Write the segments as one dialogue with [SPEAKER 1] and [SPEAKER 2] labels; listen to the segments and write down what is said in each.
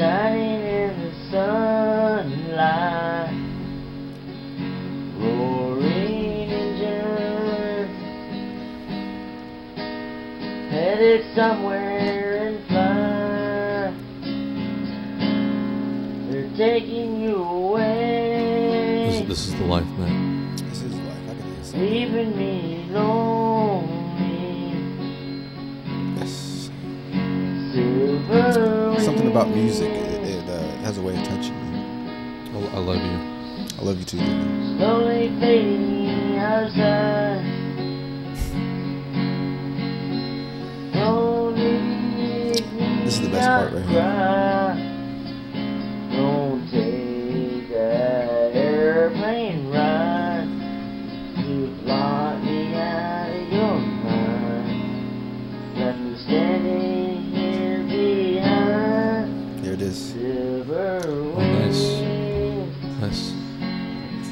[SPEAKER 1] shining in the sunlight, roaring engines, headed somewhere and fly. They're taking you away.
[SPEAKER 2] This is the life, man.
[SPEAKER 3] This is life. I can hear something.
[SPEAKER 1] Leaving me lonely.
[SPEAKER 3] Yes.
[SPEAKER 1] Silver
[SPEAKER 3] Something about music. It has a way of touching you.
[SPEAKER 2] I love you.
[SPEAKER 3] I love you too, David.
[SPEAKER 1] slowly fading outside.
[SPEAKER 3] This is the best part right here.
[SPEAKER 1] Don't take that airplane ride. You've locked me out of your mind. Left me standing here behind.
[SPEAKER 3] There it is.
[SPEAKER 1] Silver
[SPEAKER 2] nice.
[SPEAKER 1] wings,
[SPEAKER 2] Nice.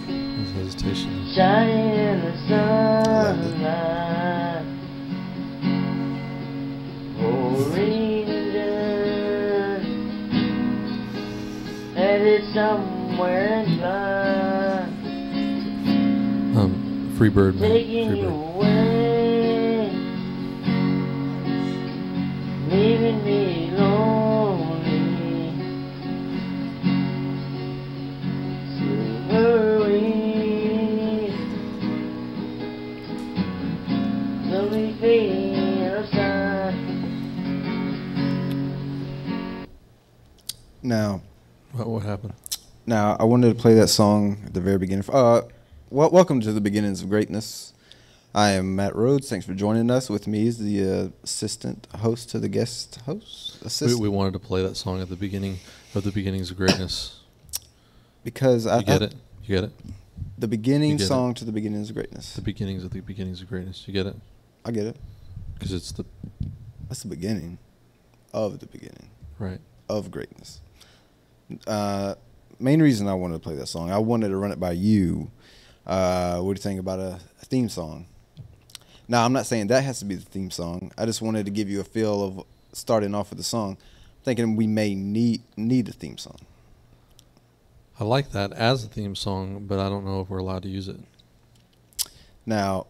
[SPEAKER 2] Nice hesitation.
[SPEAKER 1] shining in the
[SPEAKER 3] Loved it.
[SPEAKER 1] sunlight. Roaring engines, headed somewhere and fly.
[SPEAKER 2] Free bird, man.
[SPEAKER 1] Taking
[SPEAKER 2] Free
[SPEAKER 1] you
[SPEAKER 2] bird.
[SPEAKER 1] away, leaving me lonely. Silver wings, slowly fading outside.
[SPEAKER 3] Now,
[SPEAKER 2] What happened?
[SPEAKER 3] I wanted to play that song at the very beginning. Welcome to the Beginnings of Greatness. I am Matt Rhodes. Thanks for joining us. With me is the assistant host to the guest host.
[SPEAKER 2] We wanted to play that song at the beginning of the Beginnings of Greatness.
[SPEAKER 3] Because
[SPEAKER 2] You get it? You get it?
[SPEAKER 3] The beginning
[SPEAKER 2] You get
[SPEAKER 3] song to the Beginnings of Greatness.
[SPEAKER 2] The beginnings of Greatness. You get it?
[SPEAKER 3] I get it.
[SPEAKER 2] Because it's the
[SPEAKER 3] That's the beginning of the beginning
[SPEAKER 2] right.
[SPEAKER 3] of greatness. Main reason I wanted to play that song, I wanted to run it by you. What do you think about a theme song? Now, I'm not saying that has to be the theme song. I just wanted to give you a feel of starting off with the song, thinking we may need a theme song.
[SPEAKER 2] I like that as a theme song, but I don't know if we're allowed to use it.
[SPEAKER 3] Now,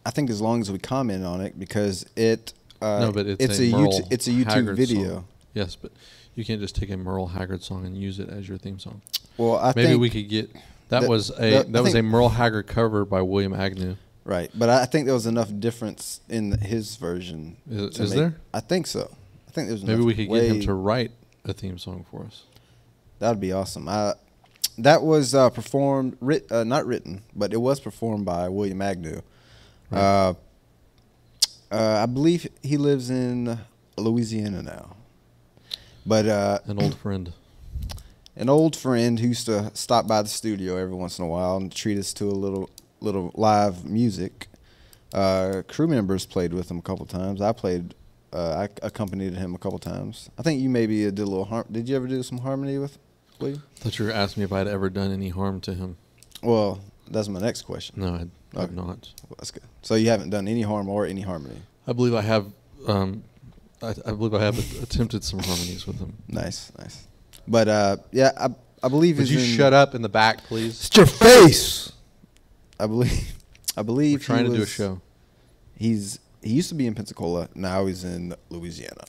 [SPEAKER 3] I think as long as we comment on it, because it
[SPEAKER 2] No, but it's a
[SPEAKER 3] YouTube
[SPEAKER 2] Haggard
[SPEAKER 3] video.
[SPEAKER 2] song. Yes, but you can't just take a Merle Haggard song and use it as your theme song.
[SPEAKER 3] Well, I
[SPEAKER 2] Maybe
[SPEAKER 3] think
[SPEAKER 2] we could get that
[SPEAKER 3] the-
[SPEAKER 2] was
[SPEAKER 3] the-
[SPEAKER 2] a
[SPEAKER 3] I think-
[SPEAKER 2] Merle Haggard cover by William Agnew.
[SPEAKER 3] right, but I think there was enough difference in his version.
[SPEAKER 2] Is there?
[SPEAKER 3] I think so. I think there's
[SPEAKER 2] Maybe
[SPEAKER 3] enough
[SPEAKER 2] we could get him
[SPEAKER 3] way-
[SPEAKER 2] to write a theme song for us.
[SPEAKER 3] That would be awesome. That was performed, not written, but it was performed by William Agnew.
[SPEAKER 2] Right.
[SPEAKER 3] I believe he lives in Louisiana now. But
[SPEAKER 2] An old friend.
[SPEAKER 3] an old friend who used to stop by the studio every once in a while and treat us to a little live music. Crew members played with him a couple times. I accompanied him a couple times. I think you maybe did a little Did you ever do some harmony with William?
[SPEAKER 2] I thought you were asking me if I'd ever done any harm to him.
[SPEAKER 3] Well, that's my next question.
[SPEAKER 2] No, I've
[SPEAKER 3] Okay.
[SPEAKER 2] not.
[SPEAKER 3] Well, that's good. So you haven't done any harm or any harmony.
[SPEAKER 2] I believe I have. I believe I have attempted some harmonies with him.
[SPEAKER 3] Nice. But yeah, I believe.
[SPEAKER 2] Would you
[SPEAKER 3] he's in,
[SPEAKER 2] shut up in the back, please?
[SPEAKER 3] It's your face. I believe.
[SPEAKER 2] We're trying to do a show.
[SPEAKER 3] He used to be in Pensacola. Now he's in Louisiana.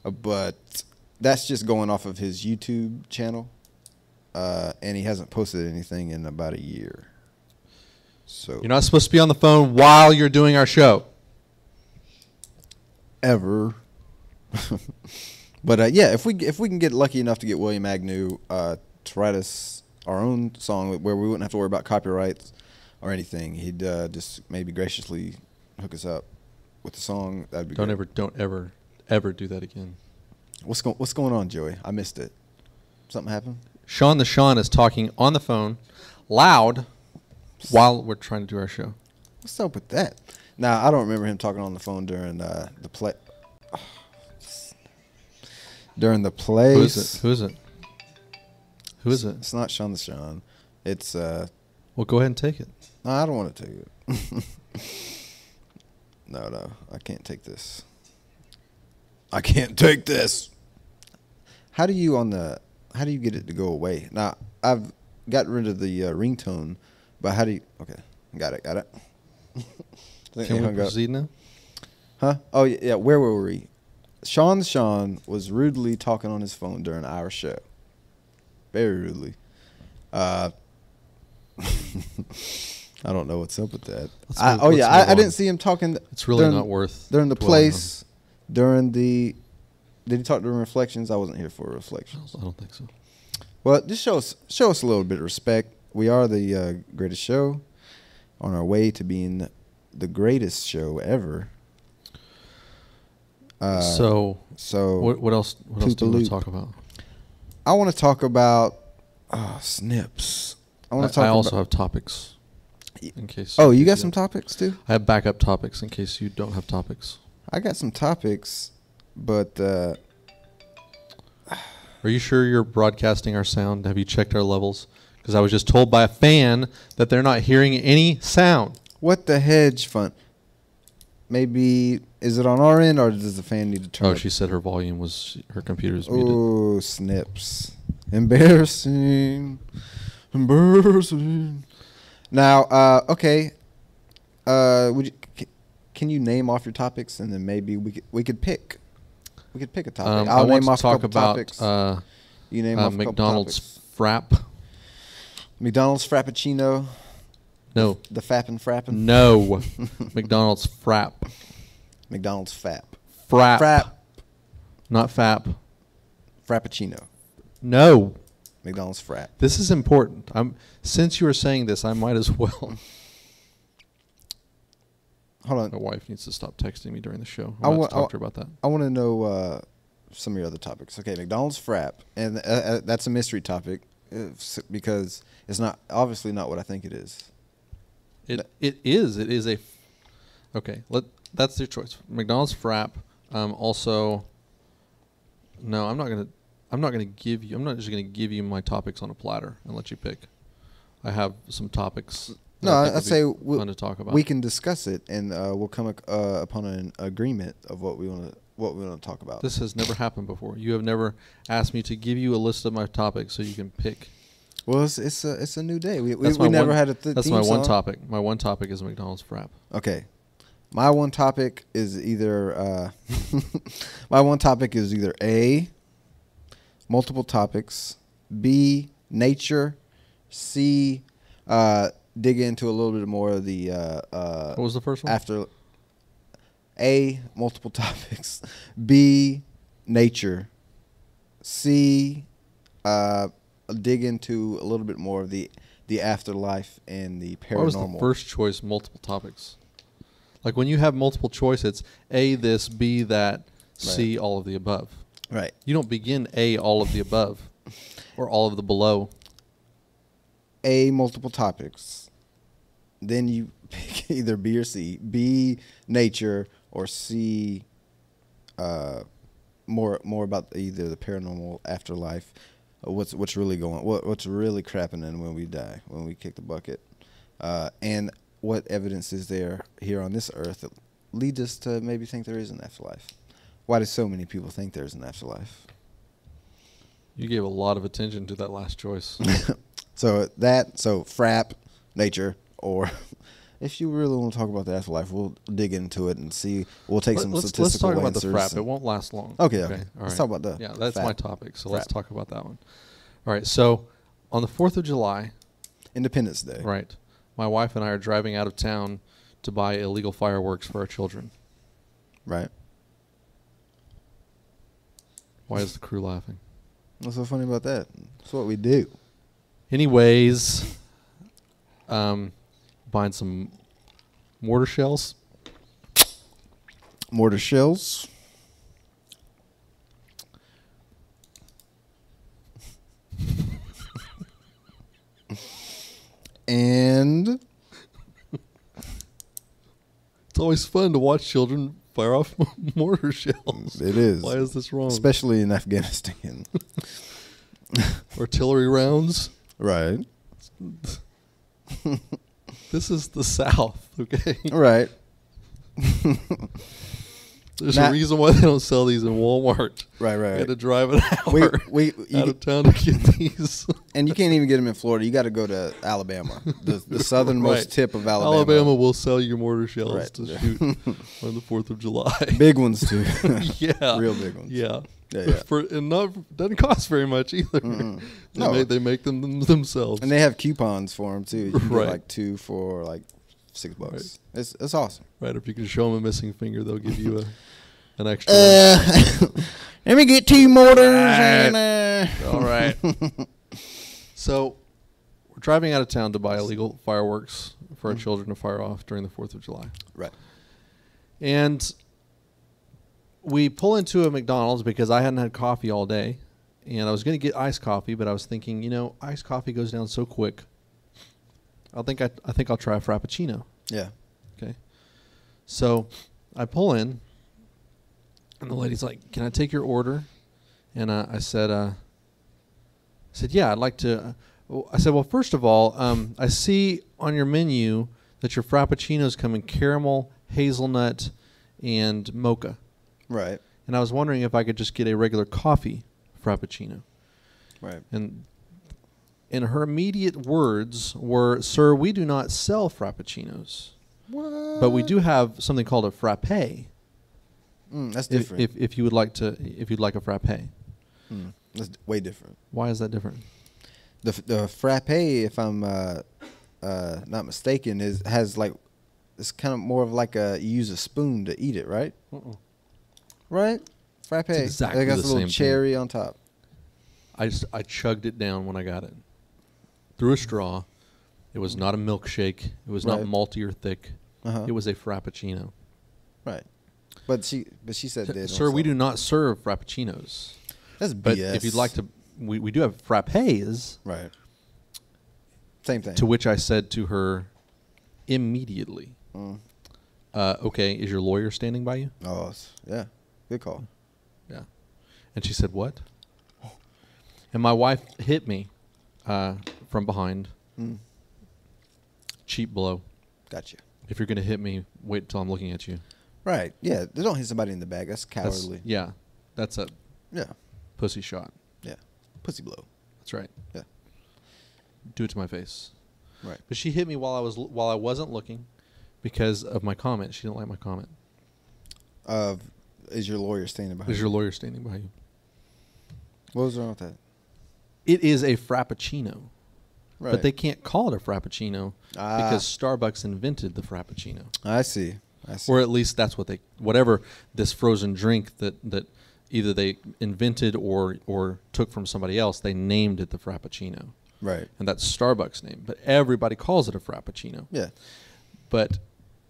[SPEAKER 3] But that's just going off of his YouTube channel, and he hasn't posted anything in about a year. So
[SPEAKER 2] You're not supposed to be on the phone while you're doing our show.
[SPEAKER 3] ever. But yeah, if we can get lucky enough to get William Agnew to write us our own song where we wouldn't have to worry about copyrights or anything, he'd just maybe graciously hook us up with the song. That'd be
[SPEAKER 2] Don't
[SPEAKER 3] great.
[SPEAKER 2] ever do that again.
[SPEAKER 3] What's going on, Joey? I missed it. Something happened?
[SPEAKER 2] Sean is talking on the phone, loud, while we're trying to do our show.
[SPEAKER 3] What's up with that? Now, I don't remember him talking on the phone during the play. During the plays.
[SPEAKER 2] Who is it?
[SPEAKER 3] It's not Sean the Sean. It's
[SPEAKER 2] Well, go ahead and take it.
[SPEAKER 3] no, I don't want to take it. No, I can't take this. I can't take this. How do you get it to go away? Now I've gotten rid of the ringtone, but how do you? Okay, got it. I think
[SPEAKER 2] Can
[SPEAKER 3] they
[SPEAKER 2] we
[SPEAKER 3] hung up.
[SPEAKER 2] proceed now?
[SPEAKER 3] Huh? Oh yeah. Where were we? Sean was rudely talking on his phone during our show. Very rudely. I don't know what's up with that.
[SPEAKER 2] Let's move
[SPEAKER 3] I
[SPEAKER 2] on.
[SPEAKER 3] didn't see him talking.
[SPEAKER 2] It's really not worth
[SPEAKER 3] during the
[SPEAKER 2] dwelling
[SPEAKER 3] place. During the, did he talk during Reflections? I wasn't here for Reflections.
[SPEAKER 2] I don't think so.
[SPEAKER 3] Well, just show us a little bit of respect. We are the greatest show, on our way to being the greatest show ever.
[SPEAKER 2] So what else? What else do you want to
[SPEAKER 3] Toot-a-loop.
[SPEAKER 2] talk about?
[SPEAKER 3] I want to talk about snips.
[SPEAKER 2] I also have topics. In case.
[SPEAKER 3] Oh, you got some topics too?
[SPEAKER 2] I have backup topics in case you don't have topics.
[SPEAKER 3] I got some topics, but
[SPEAKER 2] Are you sure you're broadcasting our sound? Have you checked our levels? Because I was just told by a fan that they're not hearing any sound.
[SPEAKER 3] what the hedge fund? Maybe is it on our end or does the fan need to turn?
[SPEAKER 2] Oh,
[SPEAKER 3] up?
[SPEAKER 2] she said her computer was muted.
[SPEAKER 3] Oh, snips. Embarrassing. Now, okay. Can you name off your topics and then maybe we could pick a topic.
[SPEAKER 2] I want to
[SPEAKER 3] off a
[SPEAKER 2] talk
[SPEAKER 3] couple
[SPEAKER 2] about
[SPEAKER 3] topics. You name off a couple
[SPEAKER 2] McDonald's
[SPEAKER 3] topics.
[SPEAKER 2] frap.
[SPEAKER 3] McDonald's Frappuccino.
[SPEAKER 2] No,
[SPEAKER 3] The Fappin' Frappin'.
[SPEAKER 2] no, McDonald's frap.
[SPEAKER 3] McDonald's Fap.
[SPEAKER 2] Frap, not fap.
[SPEAKER 3] Frappuccino.
[SPEAKER 2] No,
[SPEAKER 3] McDonald's Frap.
[SPEAKER 2] this is important. Since you are saying this, I might as well.
[SPEAKER 3] Hold
[SPEAKER 2] My
[SPEAKER 3] on.
[SPEAKER 2] wife needs to stop texting me during the show.
[SPEAKER 3] I
[SPEAKER 2] I want
[SPEAKER 3] wa-
[SPEAKER 2] to talk to her about that.
[SPEAKER 3] I want to know some of your other topics. Okay, McDonald's Frap, and that's a mystery topic because it's not obviously not what I think it is.
[SPEAKER 2] It is. It is a. Okay, that's your choice. McDonald's frap. Also. No, I'm not gonna give you. I'm not just gonna give you my topics on a platter and let you pick. I have some topics.
[SPEAKER 3] No,
[SPEAKER 2] that I think
[SPEAKER 3] I'd say
[SPEAKER 2] would be fun to talk about.
[SPEAKER 3] we can discuss it, and we'll come upon an agreement of what we want to talk about.
[SPEAKER 2] This has never happened before. You have never asked me to give you a list of my topics so you can pick.
[SPEAKER 3] Well, it's a new day. We
[SPEAKER 2] That's my
[SPEAKER 3] never
[SPEAKER 2] one-
[SPEAKER 3] had a
[SPEAKER 2] That's
[SPEAKER 3] theme
[SPEAKER 2] my one
[SPEAKER 3] song.
[SPEAKER 2] topic. My one topic is McDonald's frap.
[SPEAKER 3] Okay. My one topic is either A, multiple topics, B, nature, C, dig into a little bit more of the
[SPEAKER 2] What was the first one?
[SPEAKER 3] after A, multiple topics, B, nature, C, dig into a little bit more of the afterlife and the paranormal.
[SPEAKER 2] What was the first choice? Multiple topics. Like when you have multiple choice, it's A this, B that, C all of the above.
[SPEAKER 3] Right.
[SPEAKER 2] You don't begin A all of the above or all of the below.
[SPEAKER 3] A, multiple topics. Then you pick either B or C. B, nature, or C, more about either the paranormal, afterlife, what's really what's really crapping in when we die, when we kick the bucket, and what evidence is there here on this earth that leads us to maybe think there is an afterlife. Why do so many people think there's an afterlife?
[SPEAKER 2] You gave a lot of attention to that last choice.
[SPEAKER 3] So frap, nature, or if you really want to talk about the afterlife, we'll dig into it and see. We'll take some
[SPEAKER 2] let's
[SPEAKER 3] statistical
[SPEAKER 2] talk about the
[SPEAKER 3] answers.
[SPEAKER 2] frap. It won't last long.
[SPEAKER 3] Okay.
[SPEAKER 2] All
[SPEAKER 3] Let's
[SPEAKER 2] right.
[SPEAKER 3] talk about the
[SPEAKER 2] Yeah, that's
[SPEAKER 3] fap.
[SPEAKER 2] my topic. So let's
[SPEAKER 3] Frap.
[SPEAKER 2] talk about that one. All right. So on the 4th of July,
[SPEAKER 3] Independence Day.
[SPEAKER 2] right, my wife and I are driving out of town to buy illegal fireworks for our children.
[SPEAKER 3] Right.
[SPEAKER 2] Why is the crew laughing?
[SPEAKER 3] What's so funny about that? That's what we do.
[SPEAKER 2] Anyways, buying some mortar shells.
[SPEAKER 3] Mortar shells. And
[SPEAKER 2] It's always fun to watch children fire off mortar shells.
[SPEAKER 3] it is.
[SPEAKER 2] Why is this wrong?
[SPEAKER 3] Especially in Afghanistan.
[SPEAKER 2] Artillery rounds.
[SPEAKER 3] Right.
[SPEAKER 2] This is the South, okay?
[SPEAKER 3] Right.
[SPEAKER 2] There's
[SPEAKER 3] Now-
[SPEAKER 2] a reason why they don't sell these in Walmart.
[SPEAKER 3] Right,
[SPEAKER 2] You
[SPEAKER 3] right.
[SPEAKER 2] had to drive an hour out of town to get these.
[SPEAKER 3] And you can't even get them in Florida. You got to go to Alabama, the southernmost
[SPEAKER 2] Right.
[SPEAKER 3] tip of Alabama.
[SPEAKER 2] Alabama will sell your mortar shells
[SPEAKER 3] Right.
[SPEAKER 2] to shoot on the 4th of July.
[SPEAKER 3] Big ones too.
[SPEAKER 2] Yeah.
[SPEAKER 3] Real big ones.
[SPEAKER 2] Yeah.
[SPEAKER 3] Yeah.
[SPEAKER 2] And doesn't cost very much either.
[SPEAKER 3] No.
[SPEAKER 2] They make them themselves.
[SPEAKER 3] And they have coupons for them too. You can
[SPEAKER 2] Right.
[SPEAKER 3] get like 2 for like $6.
[SPEAKER 2] Right.
[SPEAKER 3] It's awesome.
[SPEAKER 2] Right. If you can show them a missing finger, they'll give you an extra.
[SPEAKER 3] Let me get 2 mortars.
[SPEAKER 2] Right.
[SPEAKER 3] And,
[SPEAKER 2] All right. So we're driving out of town to buy illegal fireworks for our children to fire off during the 4th of July.
[SPEAKER 3] Right.
[SPEAKER 2] And we pull into a McDonald's because I hadn't had coffee all day. And I was going to get iced coffee, but I was thinking, iced coffee goes down so quick. I think I'll try a Frappuccino.
[SPEAKER 3] Yeah.
[SPEAKER 2] Okay. So I pull in, and the lady's like, "Can I take your order?" And I said, "Yeah, I'd like to." I said, "Well, first of all, I see on your menu that your Frappuccinos come in caramel, hazelnut, and mocha.
[SPEAKER 3] Right.
[SPEAKER 2] And I was wondering if I could just get a regular coffee Frappuccino."
[SPEAKER 3] Right.
[SPEAKER 2] And her immediate words were, "Sir, we do not sell Frappuccinos, but we do have something called a frappe.
[SPEAKER 3] That's
[SPEAKER 2] If,
[SPEAKER 3] different.
[SPEAKER 2] if you'd like a frappe."
[SPEAKER 3] That's way different.
[SPEAKER 2] Why is that different?
[SPEAKER 3] The frappe, if I'm not mistaken, has like it's kind of more of like you use a spoon to eat it, right? Right? Frappe.
[SPEAKER 2] It's exactly
[SPEAKER 3] It got
[SPEAKER 2] the
[SPEAKER 3] a little
[SPEAKER 2] same
[SPEAKER 3] cherry on top.
[SPEAKER 2] I chugged it down when I got it through a straw. It was not a milkshake. It was not
[SPEAKER 3] Right.
[SPEAKER 2] malty or thick.
[SPEAKER 3] Uh-huh.
[SPEAKER 2] It was a Frappuccino.
[SPEAKER 3] Right. But she said they don't
[SPEAKER 2] Sir, we
[SPEAKER 3] sell
[SPEAKER 2] do not serve Frappuccinos.
[SPEAKER 3] That's
[SPEAKER 2] But
[SPEAKER 3] BS.
[SPEAKER 2] if you'd like to, we do have frappes.
[SPEAKER 3] Right. Same thing.
[SPEAKER 2] To which I said to her immediately, "Okay, is your lawyer standing by you?"
[SPEAKER 3] Oh, yeah. Good call.
[SPEAKER 2] Yeah. And she said, "What?" And my wife hit me from behind. Cheap blow.
[SPEAKER 3] Gotcha.
[SPEAKER 2] If you're going to hit me, wait till I'm looking at you.
[SPEAKER 3] Right. Yeah. They don't hit somebody in the back. That's
[SPEAKER 2] That's-
[SPEAKER 3] cowardly.
[SPEAKER 2] yeah. That's a
[SPEAKER 3] Yeah.
[SPEAKER 2] pussy shot.
[SPEAKER 3] Yeah. Pussy blow.
[SPEAKER 2] That's right.
[SPEAKER 3] Yeah.
[SPEAKER 2] Do it to my face.
[SPEAKER 3] Right.
[SPEAKER 2] But she hit me while I wasn't looking because of my comment. She didn't like my comment.
[SPEAKER 3] Is your lawyer standing behind
[SPEAKER 2] Is
[SPEAKER 3] you?
[SPEAKER 2] your lawyer standing by you?
[SPEAKER 3] What was wrong with that?
[SPEAKER 2] It is a Frappuccino.
[SPEAKER 3] Right.
[SPEAKER 2] But they can't call it a Frappuccino
[SPEAKER 3] Ah.
[SPEAKER 2] because Starbucks invented the Frappuccino.
[SPEAKER 3] I see.
[SPEAKER 2] Or at least that's what whatever this frozen drink that either they invented or took from somebody else, they named it the Frappuccino.
[SPEAKER 3] Right.
[SPEAKER 2] And that's Starbucks' name. But everybody calls it a Frappuccino.
[SPEAKER 3] Yeah.
[SPEAKER 2] But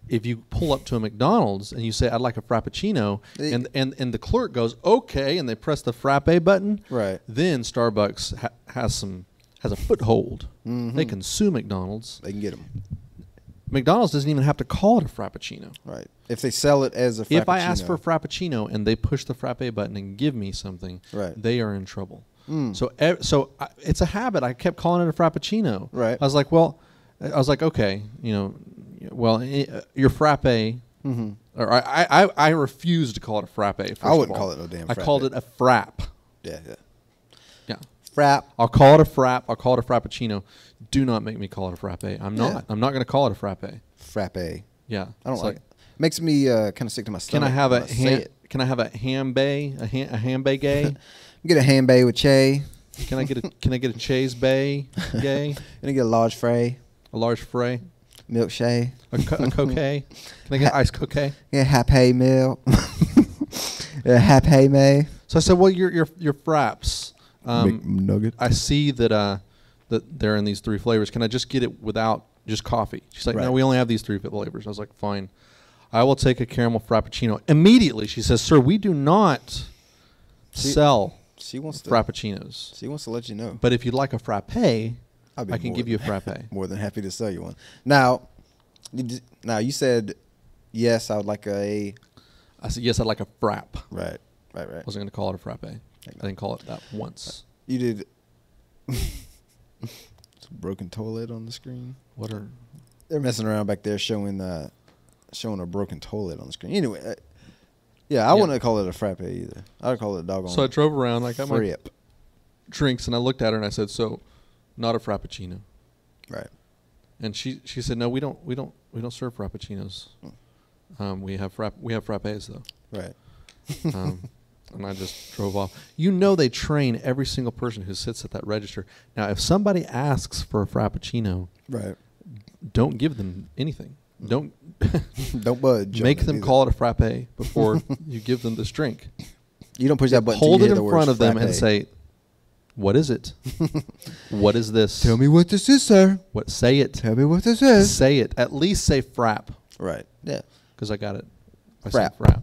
[SPEAKER 2] if you pull up to a McDonald's and you say, "I'd like a Frappuccino,"
[SPEAKER 3] They-
[SPEAKER 2] and the clerk goes, "Okay," and they press the frappe button,
[SPEAKER 3] Right.
[SPEAKER 2] then Starbucks has a foothold. They can sue McDonald's.
[SPEAKER 3] They can get them.
[SPEAKER 2] McDonald's doesn't even have to call it a Frappuccino.
[SPEAKER 3] Right. If they sell it as a Frappuccino.
[SPEAKER 2] If I ask for a Frappuccino and they push the frappe button and give me something,
[SPEAKER 3] Right.
[SPEAKER 2] they are in trouble. So it's a habit. I kept calling it a Frappuccino.
[SPEAKER 3] Right.
[SPEAKER 2] I was like, okay, your frappe. Or I refuse to call it a frappe. First
[SPEAKER 3] I wouldn't
[SPEAKER 2] of all.
[SPEAKER 3] call it no damn
[SPEAKER 2] I
[SPEAKER 3] frappe.
[SPEAKER 2] called it a frap.
[SPEAKER 3] Yeah, yeah.
[SPEAKER 2] Yeah.
[SPEAKER 3] Frap.
[SPEAKER 2] I'll call it a frap. I'll call it a Frappuccino. Do not make me call it a frappe. I'm not.
[SPEAKER 3] Yeah.
[SPEAKER 2] I'm not going to call it a frappe.
[SPEAKER 3] Frappe.
[SPEAKER 2] Yeah.
[SPEAKER 3] I don't
[SPEAKER 2] It's
[SPEAKER 3] like it. Makes me kind of sick to my
[SPEAKER 2] Can
[SPEAKER 3] stomach.
[SPEAKER 2] I have
[SPEAKER 3] when
[SPEAKER 2] a
[SPEAKER 3] say it.
[SPEAKER 2] Can I have a ham bay? A ham bay gay?
[SPEAKER 3] Get a ham bay with Che.
[SPEAKER 2] Can I get a Chase Bay gay?
[SPEAKER 3] Gonna get a large fray.
[SPEAKER 2] A large fray?
[SPEAKER 3] Milkshake.
[SPEAKER 2] A coquet? Can I get iced coquet?
[SPEAKER 3] Yeah, happy meal. Happy May.
[SPEAKER 2] So I said, well, your fraps.
[SPEAKER 3] Nugget.
[SPEAKER 2] I see that they're in these 3 flavors. Can I just get it without just coffee? She's like, no,
[SPEAKER 3] Right.
[SPEAKER 2] we only have these 3 flavors. I was like, fine. I will take a caramel frappuccino. Immediately, she says, sir, we do not sell
[SPEAKER 3] She wants to.
[SPEAKER 2] frappuccinos.
[SPEAKER 3] She wants to let you know.
[SPEAKER 2] But if you'd like a frappe, I
[SPEAKER 3] I'd be
[SPEAKER 2] can
[SPEAKER 3] more
[SPEAKER 2] give you a
[SPEAKER 3] than-
[SPEAKER 2] frappe.
[SPEAKER 3] More than happy to sell you one. Now you said yes. I would like a.
[SPEAKER 2] I said, yes, I'd like a frap.
[SPEAKER 3] Right.
[SPEAKER 2] I wasn't going to call it a frappe. I didn't call it that once.
[SPEAKER 3] You did. Broken toilet on the screen.
[SPEAKER 2] What are...
[SPEAKER 3] They're messing around back there showing a broken toilet on the screen. Anyway, Yeah, I wouldn't call it a frappe either. I'd call it a doggone.
[SPEAKER 2] So I drove around. I got my
[SPEAKER 3] frap.
[SPEAKER 2] drinks, and I looked at her and I said, "So, not a frappuccino."
[SPEAKER 3] Right.
[SPEAKER 2] And she said, "No, we don't serve frappuccinos. We have frappes though."
[SPEAKER 3] Right.
[SPEAKER 2] And I just drove off. You know, they train every single person who sits at that register. Now, if somebody asks for a frappuccino,
[SPEAKER 3] Right.
[SPEAKER 2] don't give them anything. Don't
[SPEAKER 3] Don't budge.
[SPEAKER 2] make them call it a frappe before you give them this drink.
[SPEAKER 3] You don't push that button.
[SPEAKER 2] Hold
[SPEAKER 3] till
[SPEAKER 2] it
[SPEAKER 3] you hear
[SPEAKER 2] in
[SPEAKER 3] the
[SPEAKER 2] front
[SPEAKER 3] words
[SPEAKER 2] of them and
[SPEAKER 3] frappe.
[SPEAKER 2] say, "What is it? What is this?
[SPEAKER 3] Tell me what this is, sir.
[SPEAKER 2] What? Say it.
[SPEAKER 3] Tell me what this is.
[SPEAKER 2] Say it. At least say frap,
[SPEAKER 3] Right. Yeah.
[SPEAKER 2] because I got it. I said
[SPEAKER 3] Frap.
[SPEAKER 2] frap.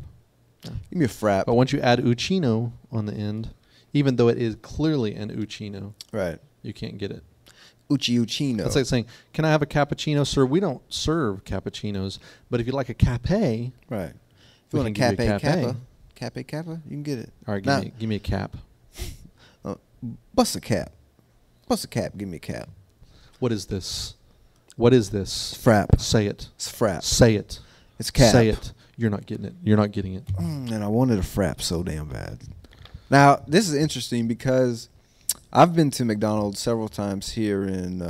[SPEAKER 3] Give me a frap.
[SPEAKER 2] But once you add uccino on the end, even though it is clearly an uccino,
[SPEAKER 3] Right.
[SPEAKER 2] you can't get it.
[SPEAKER 3] Uccino.
[SPEAKER 2] That's like saying, "Can I have a cappuccino, sir?" We don't serve cappuccinos, but if you'd like a cappe,
[SPEAKER 3] Right. If
[SPEAKER 2] We
[SPEAKER 3] you want a
[SPEAKER 2] can give you a
[SPEAKER 3] cappe
[SPEAKER 2] cappe.
[SPEAKER 3] kappa, you can get it.
[SPEAKER 2] all right,
[SPEAKER 3] Now,
[SPEAKER 2] give me a cap.
[SPEAKER 3] bust a cap. Bust a cap. Give me a cap.
[SPEAKER 2] What is this? What is this?
[SPEAKER 3] It's frap.
[SPEAKER 2] Say it.
[SPEAKER 3] It's frap.
[SPEAKER 2] Say it.
[SPEAKER 3] It's cap.
[SPEAKER 2] Say it. You're not getting it. You're not getting it.
[SPEAKER 3] And I wanted a frap so damn bad. Now, this is interesting because I've been to McDonald's several times here in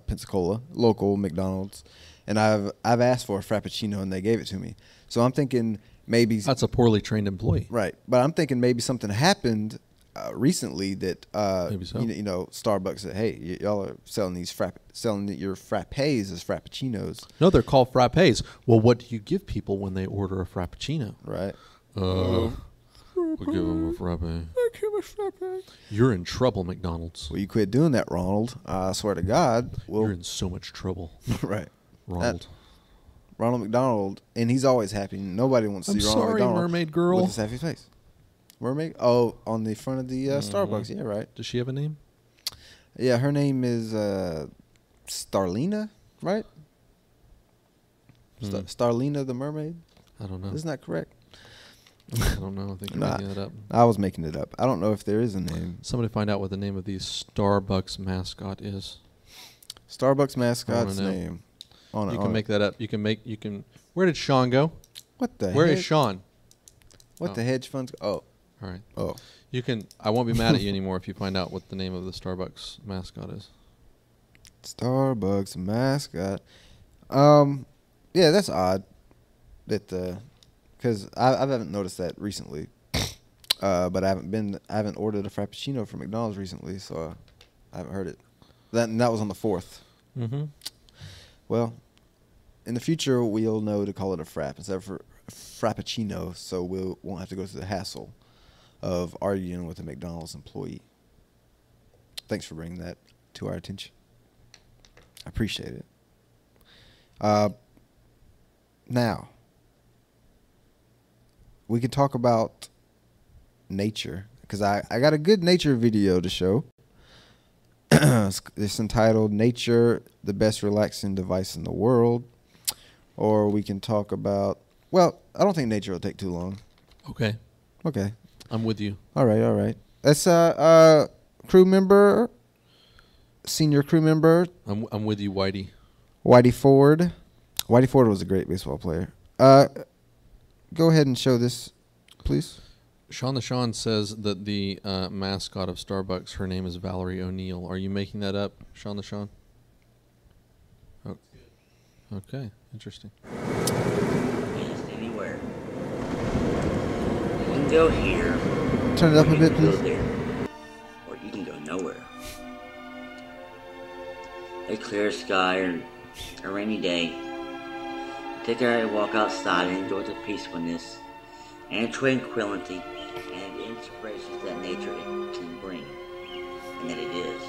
[SPEAKER 3] Pensacola, local McDonald's, and I've asked for a frappuccino and they gave it to me. So I'm thinking maybe
[SPEAKER 2] That's a poorly trained employee.
[SPEAKER 3] right, but I'm thinking maybe something happened recently that
[SPEAKER 2] Maybe so.
[SPEAKER 3] you know, Starbucks said, "Hey, y'all are selling your frappes as frappuccinos,
[SPEAKER 2] No, they're called frappes. Well, what do you give people when they order a frappuccino?
[SPEAKER 3] right?"
[SPEAKER 2] We'll give them a frappe. You're in trouble, McDonald's.
[SPEAKER 3] Well, you quit doing that, Ronald. I swear to God.
[SPEAKER 2] You're
[SPEAKER 3] Well,
[SPEAKER 2] in so much trouble,
[SPEAKER 3] right.
[SPEAKER 2] Ronald.
[SPEAKER 3] Ronald McDonald, and he's always happy. Nobody wants to
[SPEAKER 2] I'm
[SPEAKER 3] see Ronald
[SPEAKER 2] sorry,
[SPEAKER 3] McDonald
[SPEAKER 2] mermaid girl.
[SPEAKER 3] with his happy face. Mermaid? Oh, on the front of the Starbucks. Yeah, right.
[SPEAKER 2] Does she have a name?
[SPEAKER 3] Yeah, her name is Starlina, right? Starlina the mermaid.
[SPEAKER 2] I don't know.
[SPEAKER 3] Isn't that correct?
[SPEAKER 2] I don't know. I think you're
[SPEAKER 3] Nah.
[SPEAKER 2] making that up.
[SPEAKER 3] I was making it up. I don't know if there is a name.
[SPEAKER 2] Somebody find out what the name of the Starbucks mascot is.
[SPEAKER 3] Starbucks mascot's
[SPEAKER 2] know.
[SPEAKER 3] name.
[SPEAKER 2] You can make that up. You can. Where did Sean go?
[SPEAKER 3] What the
[SPEAKER 2] Where
[SPEAKER 3] heck?
[SPEAKER 2] is Sean?
[SPEAKER 3] What
[SPEAKER 2] Oh.
[SPEAKER 3] the hedge funds? Oh,
[SPEAKER 2] All right.
[SPEAKER 3] oh.
[SPEAKER 2] You can. I won't be mad at you anymore if you find out what the name of the Starbucks mascot is.
[SPEAKER 3] Starbucks mascot. Yeah, that's odd. That because I haven't noticed that recently. But I haven't ordered a frappuccino from McDonald's recently, so I haven't heard it. That was on the 4th.
[SPEAKER 2] Mm-hmm.
[SPEAKER 3] Well, in the future we'll know to call it a frap instead of frappuccino, so we won't have to go through the hassle of arguing with a McDonald's employee. Thanks for bringing that to our attention. I appreciate it. Now, we can talk about nature, because I got a good nature video to show. It's entitled "Nature, the Best Relaxing Device in the World." Or we can talk about, well, I don't think nature will take too long.
[SPEAKER 2] Okay.
[SPEAKER 3] Okay.
[SPEAKER 2] I'm with you.
[SPEAKER 3] All right. That's crew member, senior crew member,
[SPEAKER 2] I'm with you, Whitey.
[SPEAKER 3] Whitey Ford. Whitey Ford was a great baseball player. Go ahead and show this, please.
[SPEAKER 2] Sean the Sean says that the mascot of Starbucks, her name is Valerie O'Neill. Are you making that up, Sean the Sean? Oh. Okay, interesting.
[SPEAKER 1] Yes, anywhere. You can go here.
[SPEAKER 3] Turn it up
[SPEAKER 1] or
[SPEAKER 3] a
[SPEAKER 1] you
[SPEAKER 3] bit,
[SPEAKER 1] can go
[SPEAKER 3] please.
[SPEAKER 1] there, or you can go nowhere. A clear sky or a rainy day. Take a walk outside and enjoy the peacefulness and tranquility and inspirations that nature can bring, and that it is.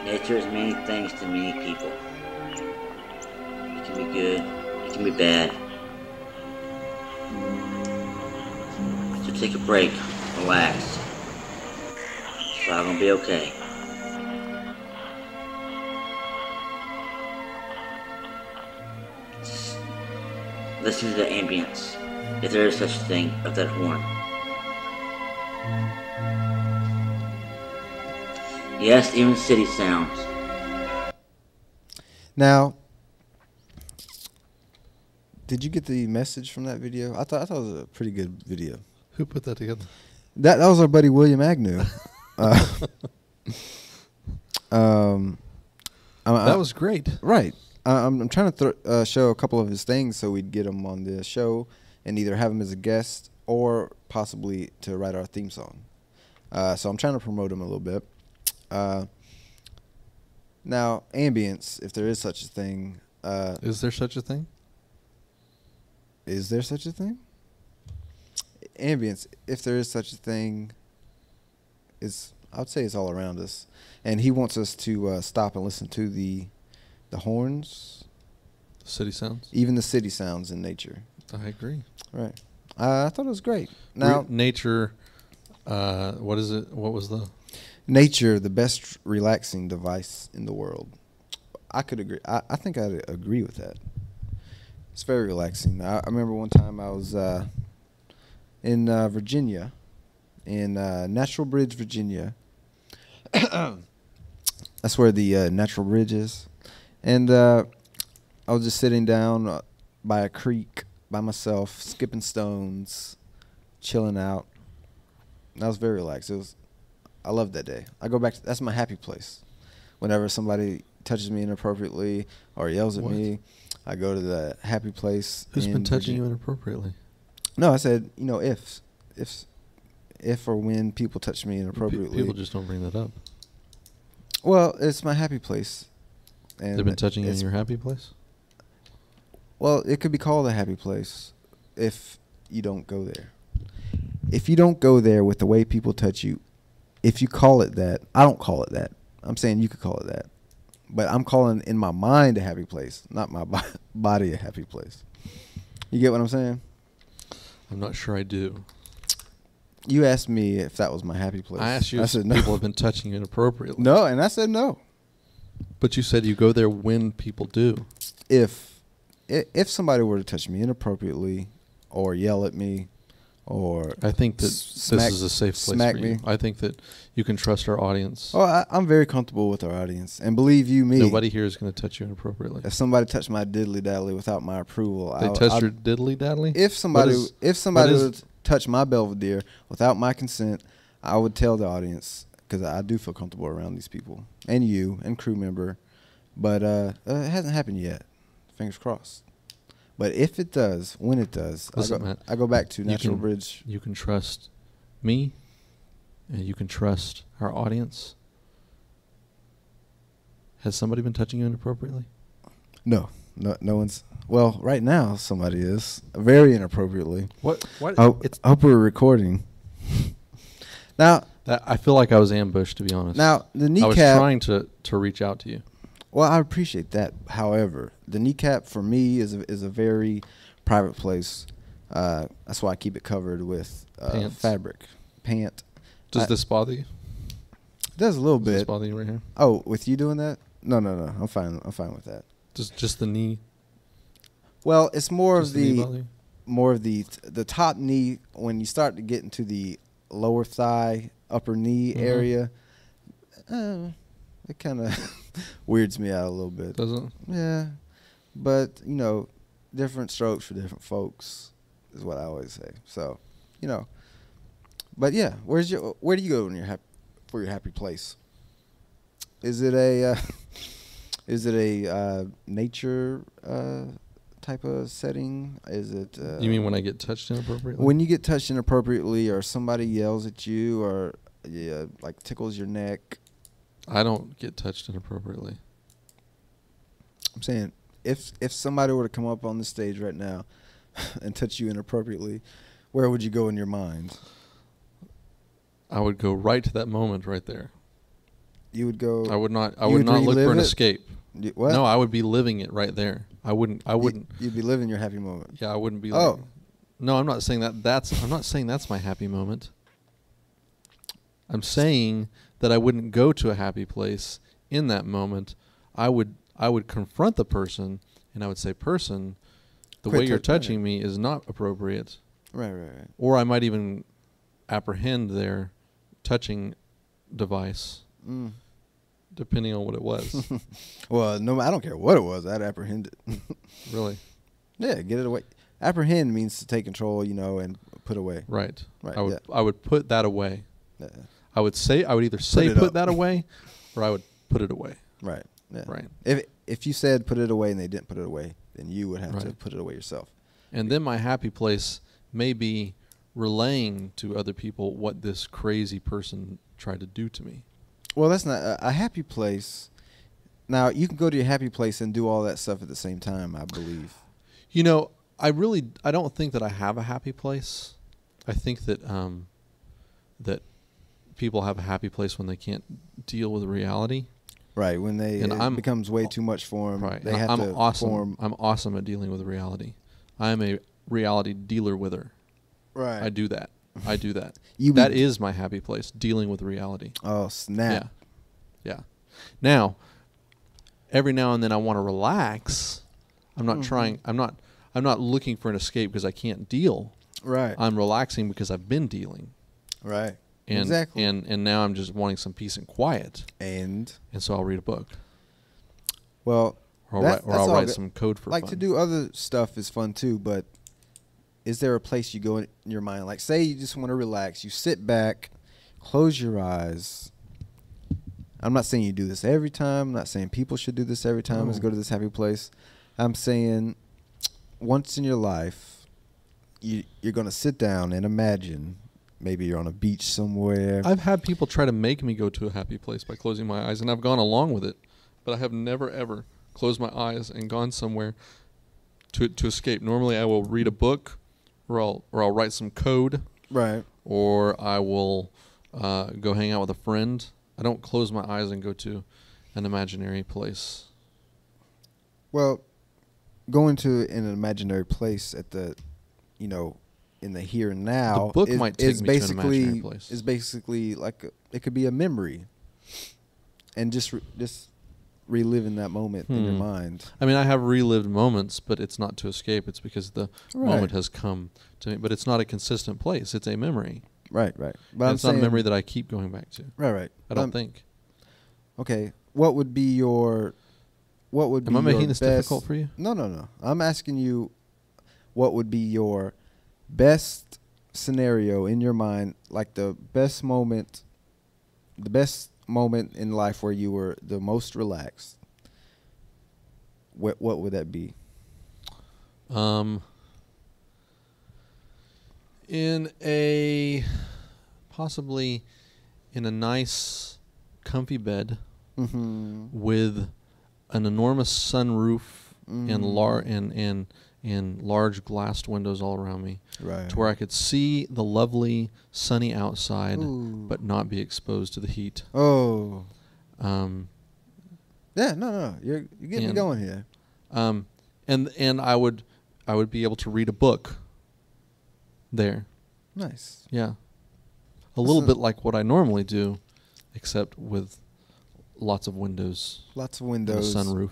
[SPEAKER 1] Nature is many things to many people. It can be good, it can be bad. So take a break, relax. It's all gonna be okay. Listen to the ambience. if there is such a thing, of that horn. Yes, even city sounds.
[SPEAKER 3] Now, did you get the message from that video? I thought it was a pretty good video.
[SPEAKER 2] Who put that together?
[SPEAKER 3] That was our buddy William Agnew.
[SPEAKER 2] That was great.
[SPEAKER 3] Right. I'm trying to show a couple of his things so we'd get him on the show and either have him as a guest or possibly to write our theme song. So I'm trying to promote him a little bit. Now, ambience, if there is such a thing.
[SPEAKER 2] Is there such a thing?
[SPEAKER 3] Is there such a thing? Ambience, if there is such a thing, I would say it's all around us. And he wants us to stop and listen to the horns.
[SPEAKER 2] City sounds?
[SPEAKER 3] Even the city sounds in nature.
[SPEAKER 2] I agree.
[SPEAKER 3] Right. I thought it was great. Now,
[SPEAKER 2] nature, what is it? What was the...
[SPEAKER 3] Nature, the best relaxing device in the world. I could agree. I think I'd agree with that. It's very relaxing. I remember one time I was in Virginia, in Natural Bridge, Virginia. That's where the Natural Bridge is. And I was just sitting down by a creek by myself, skipping stones, chilling out. And I was very relaxed. I loved that day. I go back to, that's my happy place. Whenever somebody touches me inappropriately or yells at me, I go to the happy place.
[SPEAKER 2] Who's been touching you inappropriately?
[SPEAKER 3] No, I said, if or when people touch me inappropriately.
[SPEAKER 2] People just don't bring that up.
[SPEAKER 3] Well, it's my happy place. And
[SPEAKER 2] they've been touching you in your happy place?
[SPEAKER 3] Well, it could be called a happy place if you don't go there. If you don't go there with the way people touch you, if you call it that, I don't call it that. I'm saying you could call it that. But I'm calling in my mind a happy place, not my body a happy place. You get what I'm saying?
[SPEAKER 2] I'm not sure I do.
[SPEAKER 3] You asked me if that was my happy place.
[SPEAKER 2] I asked you if people have been touching you inappropriately.
[SPEAKER 3] No, and I said no.
[SPEAKER 2] But you said you go there when people do.
[SPEAKER 3] If somebody were to touch me inappropriately or yell at me or
[SPEAKER 2] I think that this is a safe place for you. I think that you can trust our audience.
[SPEAKER 3] Oh, I'm very comfortable with our audience. And believe you me,
[SPEAKER 2] nobody here is going to touch you inappropriately.
[SPEAKER 3] If somebody touched my diddly-daddly without my approval,
[SPEAKER 2] they touched your diddly-daddly?
[SPEAKER 3] If somebody would touch my Belvedere without my consent, I would tell the audience, because I do feel comfortable around these people, and you, and crew member, but it hasn't happened yet. Fingers crossed. But if it does, when it does, I go back to Natural Bridge.
[SPEAKER 2] You can trust me, and you can trust our audience. Has somebody been touching you inappropriately?
[SPEAKER 3] No one's. Well, right now somebody is very inappropriately.
[SPEAKER 2] What?
[SPEAKER 3] I hope we're recording. Now,
[SPEAKER 2] I feel like I was ambushed, to be honest.
[SPEAKER 3] Now the kneecap.
[SPEAKER 2] I was trying to reach out to you.
[SPEAKER 3] Well, I appreciate that. However, the kneecap for me is a very private place. That's why I keep it covered with fabric. Pant.
[SPEAKER 2] Does this bother you?
[SPEAKER 3] It does a little bit.
[SPEAKER 2] Does this bother you right here?
[SPEAKER 3] Oh, with you doing that? No. I'm fine with that.
[SPEAKER 2] Just the knee?
[SPEAKER 3] Well, it's more of the top knee when you start to get into the lower thigh, upper knee area. It kind of weirds me out a little bit.
[SPEAKER 2] Does it?
[SPEAKER 3] Yeah. But, different strokes for different folks is what I always say. So, But yeah, where do you go when for your happy place? Is it a nature type of setting? Is it
[SPEAKER 2] You mean when I get touched inappropriately?
[SPEAKER 3] When you get touched inappropriately or somebody yells at you or like tickles your neck?
[SPEAKER 2] I don't get touched inappropriately.
[SPEAKER 3] I'm saying if somebody were to come up on the stage right now and touch you inappropriately, where would you go in your mind?
[SPEAKER 2] I would go right to that moment right there.
[SPEAKER 3] You would go.
[SPEAKER 2] I would not look for an escape.
[SPEAKER 3] What?
[SPEAKER 2] No, I would be living it right there. I wouldn't.
[SPEAKER 3] You'd be living your happy moment.
[SPEAKER 2] Yeah, I wouldn't be.
[SPEAKER 3] Oh.
[SPEAKER 2] No, I'm not saying that. I'm not saying that's my happy moment. I'm saying that I wouldn't go to a happy place in that moment. I would confront the person and I would say, "Person, the
[SPEAKER 3] Quit
[SPEAKER 2] way you're
[SPEAKER 3] tou- right.
[SPEAKER 2] touching me is not appropriate.
[SPEAKER 3] Right, right.
[SPEAKER 2] Or I might even apprehend their touching device,
[SPEAKER 3] Mm.
[SPEAKER 2] depending on what it was.
[SPEAKER 3] Well, no, I don't care what it was. I'd apprehend it.
[SPEAKER 2] Really?
[SPEAKER 3] Yeah, get it away. Apprehend means to take control, and put away.
[SPEAKER 2] Right.
[SPEAKER 3] Right,
[SPEAKER 2] I would put that away.
[SPEAKER 3] Yeah.
[SPEAKER 2] I would either say
[SPEAKER 3] it
[SPEAKER 2] put
[SPEAKER 3] up.
[SPEAKER 2] that away, or I would put it away.
[SPEAKER 3] Right. Yeah.
[SPEAKER 2] Right.
[SPEAKER 3] If you said put it away and they didn't put it away, then you would have to
[SPEAKER 2] Right.
[SPEAKER 3] put it away yourself.
[SPEAKER 2] And then my happy place may be relaying to other people what this crazy person tried to do to me.
[SPEAKER 3] Well, that's not a happy place. Now, you can go to your happy place and do all that stuff at the same time, I believe.
[SPEAKER 2] I don't think that I have a happy place. I think that that people have a happy place when they can't deal with reality.
[SPEAKER 3] Right, when it becomes way too much for them.
[SPEAKER 2] Right.
[SPEAKER 3] They have
[SPEAKER 2] I'm
[SPEAKER 3] to
[SPEAKER 2] awesome.
[SPEAKER 3] form.
[SPEAKER 2] I'm awesome at dealing with reality. I'm a reality dealer with her.
[SPEAKER 3] Right.
[SPEAKER 2] I do that.
[SPEAKER 3] You
[SPEAKER 2] That
[SPEAKER 3] be-
[SPEAKER 2] is my happy place, dealing with reality.
[SPEAKER 3] Oh, snap.
[SPEAKER 2] Yeah. Now, every now and then I want to relax. I'm not
[SPEAKER 3] Mhm.
[SPEAKER 2] trying. I'm not looking for an escape because I can't deal.
[SPEAKER 3] Right.
[SPEAKER 2] I'm relaxing because I've been dealing.
[SPEAKER 3] Right.
[SPEAKER 2] And,
[SPEAKER 3] Exactly.
[SPEAKER 2] And now I'm just wanting some peace and quiet.
[SPEAKER 3] And,
[SPEAKER 2] So I'll read a book.
[SPEAKER 3] well,
[SPEAKER 2] Or
[SPEAKER 3] that's
[SPEAKER 2] I'll
[SPEAKER 3] all
[SPEAKER 2] write
[SPEAKER 3] good.
[SPEAKER 2] some code for
[SPEAKER 3] like
[SPEAKER 2] fun.
[SPEAKER 3] to do other stuff is fun too, but is there a place you go in your mind? Like, say you just want to relax. You sit back, close your eyes. I'm not saying you do this every time. I'm not saying people should do this every time. Is
[SPEAKER 2] Oh.
[SPEAKER 3] go to this happy place. I'm saying once in your life, you're going to sit down and imagine maybe you're on a beach somewhere.
[SPEAKER 2] I've had people try to make me go to a happy place by closing my eyes, and I've gone along with it. But I have never, ever closed my eyes and gone somewhere to escape. Normally I will read a book, or I'll write some code,
[SPEAKER 3] Right.
[SPEAKER 2] or I will go hang out with a friend. I don't close my eyes and go to an imaginary place.
[SPEAKER 3] Well, going to an imaginary place at the, in the here and now.
[SPEAKER 2] The book might take
[SPEAKER 3] is
[SPEAKER 2] me to an
[SPEAKER 3] basically
[SPEAKER 2] imaginary place.
[SPEAKER 3] is basically like it could be a memory, and just reliving that moment in your mind.
[SPEAKER 2] I mean, I have relived moments, but it's not to escape. It's because the moment has come to me. But it's not a consistent place. It's a memory.
[SPEAKER 3] Right. But
[SPEAKER 2] And it's not a memory that I keep going back to.
[SPEAKER 3] Right.
[SPEAKER 2] I don't think.
[SPEAKER 3] Okay. What would be your? What would
[SPEAKER 2] Am
[SPEAKER 3] be
[SPEAKER 2] I making
[SPEAKER 3] your
[SPEAKER 2] this
[SPEAKER 3] best,
[SPEAKER 2] difficult for you?
[SPEAKER 3] No. I'm asking you, what would be your best scenario in your mind, like the best moment in life where you were the most relaxed? What would that be?
[SPEAKER 2] Possibly in a nice, comfy bed
[SPEAKER 3] Mm-hmm.
[SPEAKER 2] with an enormous sunroof and large glassed windows all around me,
[SPEAKER 3] Right.
[SPEAKER 2] to where I could see the lovely sunny outside,
[SPEAKER 3] Ooh.
[SPEAKER 2] but not be exposed to the heat.
[SPEAKER 3] Oh.
[SPEAKER 2] Um,
[SPEAKER 3] Yeah. No. You're getting me
[SPEAKER 2] And-
[SPEAKER 3] going here.
[SPEAKER 2] and I would be able to read a book there.
[SPEAKER 3] Nice.
[SPEAKER 2] Yeah. A little bit like what I normally do, except with lots of windows,
[SPEAKER 3] Lots of
[SPEAKER 2] and a
[SPEAKER 3] windows.
[SPEAKER 2] sunroof,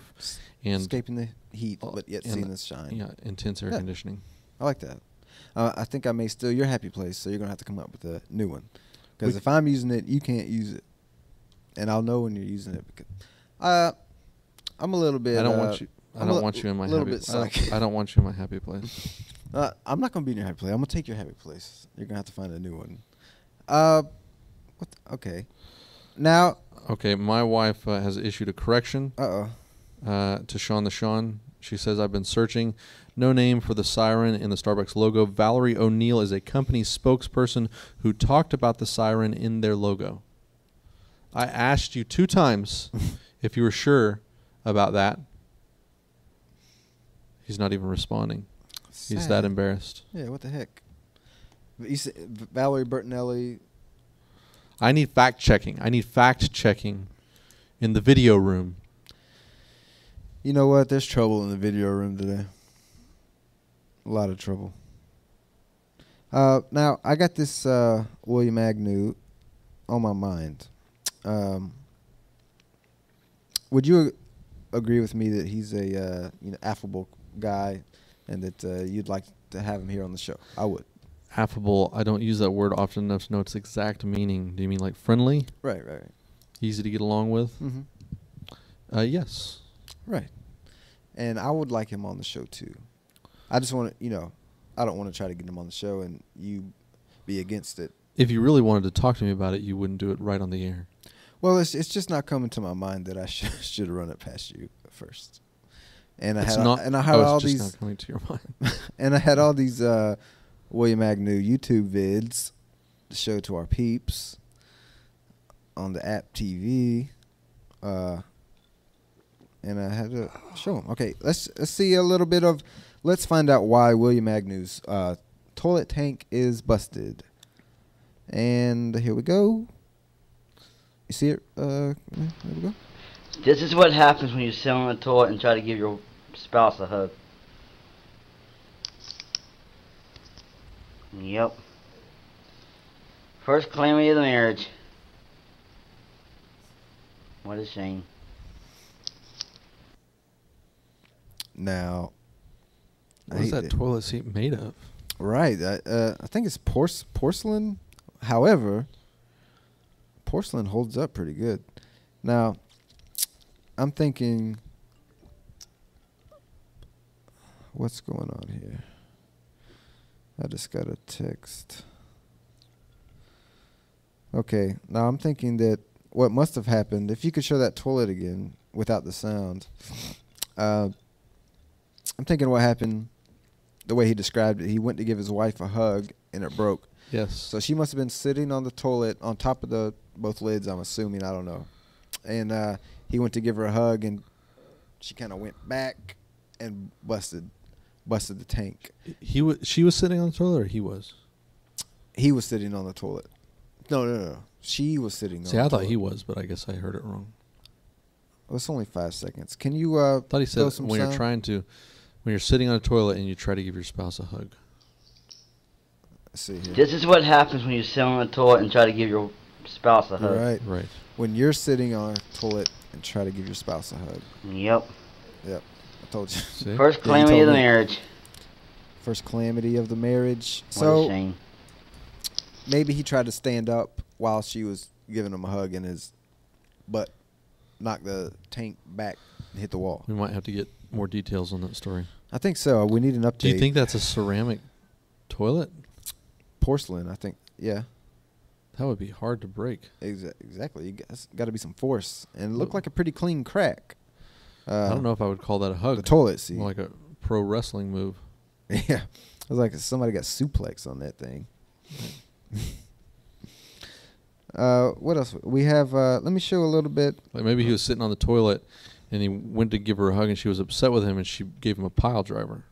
[SPEAKER 2] and
[SPEAKER 3] escaping the heat, but yet
[SPEAKER 2] and
[SPEAKER 3] seeing the shine.
[SPEAKER 2] yeah, intense air
[SPEAKER 3] Yeah.
[SPEAKER 2] conditioning.
[SPEAKER 3] I like that. I think I may steal your happy place, so you're gonna have to come up with a new one. Because
[SPEAKER 2] We-
[SPEAKER 3] if I'm using it, you can't use it, and I'll know when you're using it. Because I'm a little bit.
[SPEAKER 2] I don't want you. I
[SPEAKER 3] I'm
[SPEAKER 2] don't
[SPEAKER 3] a
[SPEAKER 2] want you in my
[SPEAKER 3] little
[SPEAKER 2] happy.
[SPEAKER 3] bit psychic.
[SPEAKER 2] I don't want you in my happy place.
[SPEAKER 3] I'm not gonna be in your happy place. I'm gonna take your happy place. You're gonna have to find a new one. Okay. Now.
[SPEAKER 2] Okay, my wife has issued a correction
[SPEAKER 3] To
[SPEAKER 2] to Sean. She says, I've been searching. No name for the siren in the Starbucks logo. Valerie O'Neill is a company spokesperson who talked about the siren in their logo. I asked you 2 times if you were sure about that. He's not even responding. He's
[SPEAKER 3] sad.
[SPEAKER 2] that embarrassed.
[SPEAKER 3] Yeah. What the heck? You said Valerie Bertinelli.
[SPEAKER 2] I need fact checking. I need fact checking in the video room.
[SPEAKER 3] You know what? There's trouble in the video room today. A lot of trouble. Now, I got this William Agnew on my mind. Would you agree with me that he's a affable guy, and that you'd like to have him here on the show. I would.
[SPEAKER 2] Affable. I don't use that word often enough to know its exact meaning. Do you mean like friendly?
[SPEAKER 3] Right.
[SPEAKER 2] Easy to get along with?
[SPEAKER 3] Mm-hmm.
[SPEAKER 2] Yes.
[SPEAKER 3] Right. And I would like him on the show too. I just want to, I don't want to try to get him on the show and you be against it.
[SPEAKER 2] If you really wanted to talk to me about it, you wouldn't do it right on the air.
[SPEAKER 3] Well, it's just not coming to my mind that I should run it past you first. And I had all these
[SPEAKER 2] not coming to your mind.
[SPEAKER 3] And I had all these William Agnew YouTube vids to show to our peeps on the app TV. And I had to show them. Okay, let's see a little bit of. Let's find out why William Agnew's toilet tank is busted. And here we go. You see it? There we go.
[SPEAKER 1] This is what happens when you sit on the toilet and try to give your spouse a hug. Yep. First calamity of the marriage. What a shame.
[SPEAKER 3] Now,
[SPEAKER 2] What is that toilet seat made of?
[SPEAKER 3] Right. I think it's porcelain. However, porcelain holds up pretty good. Now, I'm thinking, what's going on here? I just got a text. Okay. Now, I'm thinking that what must have happened, if you could show that toilet again without the sound, I'm thinking what happened, the way he described it. He went to give his wife a hug, and it broke.
[SPEAKER 2] Yes.
[SPEAKER 3] So she must have been sitting on the toilet on top of both lids, I'm assuming. I don't know. And he went to give her a hug, and she kind of went back and busted the tank.
[SPEAKER 2] She was sitting on the toilet, or he was?
[SPEAKER 3] He was sitting on the toilet. No. She was sitting on the toilet.
[SPEAKER 2] See, I thought he was, but I guess I heard it wrong.
[SPEAKER 3] Well, it's only 5 seconds. Can you
[SPEAKER 2] I thought he said when
[SPEAKER 3] sound?
[SPEAKER 2] when you're sitting on a toilet and you try to give your spouse a hug.
[SPEAKER 3] Let's see here.
[SPEAKER 1] This is what happens when you sit on the toilet and try to give your spouse a hug.
[SPEAKER 3] Right. When you're sitting on a toilet and try to give your spouse a hug.
[SPEAKER 1] Yep.
[SPEAKER 3] I told you.
[SPEAKER 2] See?
[SPEAKER 1] First calamity of the marriage.
[SPEAKER 3] First calamity of the marriage.
[SPEAKER 1] What a shame.
[SPEAKER 3] Maybe he tried to stand up while she was giving him a hug, and his butt knocked the tank back and hit the wall.
[SPEAKER 2] We might have to get more details on that story.
[SPEAKER 3] I think so. We need an update.
[SPEAKER 2] Do you think that's a ceramic toilet?
[SPEAKER 3] Porcelain, I think. Yeah.
[SPEAKER 2] That would be hard to break.
[SPEAKER 3] Exactly. You got to be some force. And it looked like a pretty clean crack.
[SPEAKER 2] I don't know if I would call that a hug.
[SPEAKER 3] The toilet seat.
[SPEAKER 2] More like a pro wrestling move.
[SPEAKER 3] Yeah. It was like somebody got suplex on that thing. What else? We have, let me show a little bit.
[SPEAKER 2] Like maybe he was sitting on the toilet and he went to give her a hug and she was upset with him and she gave him a pile driver.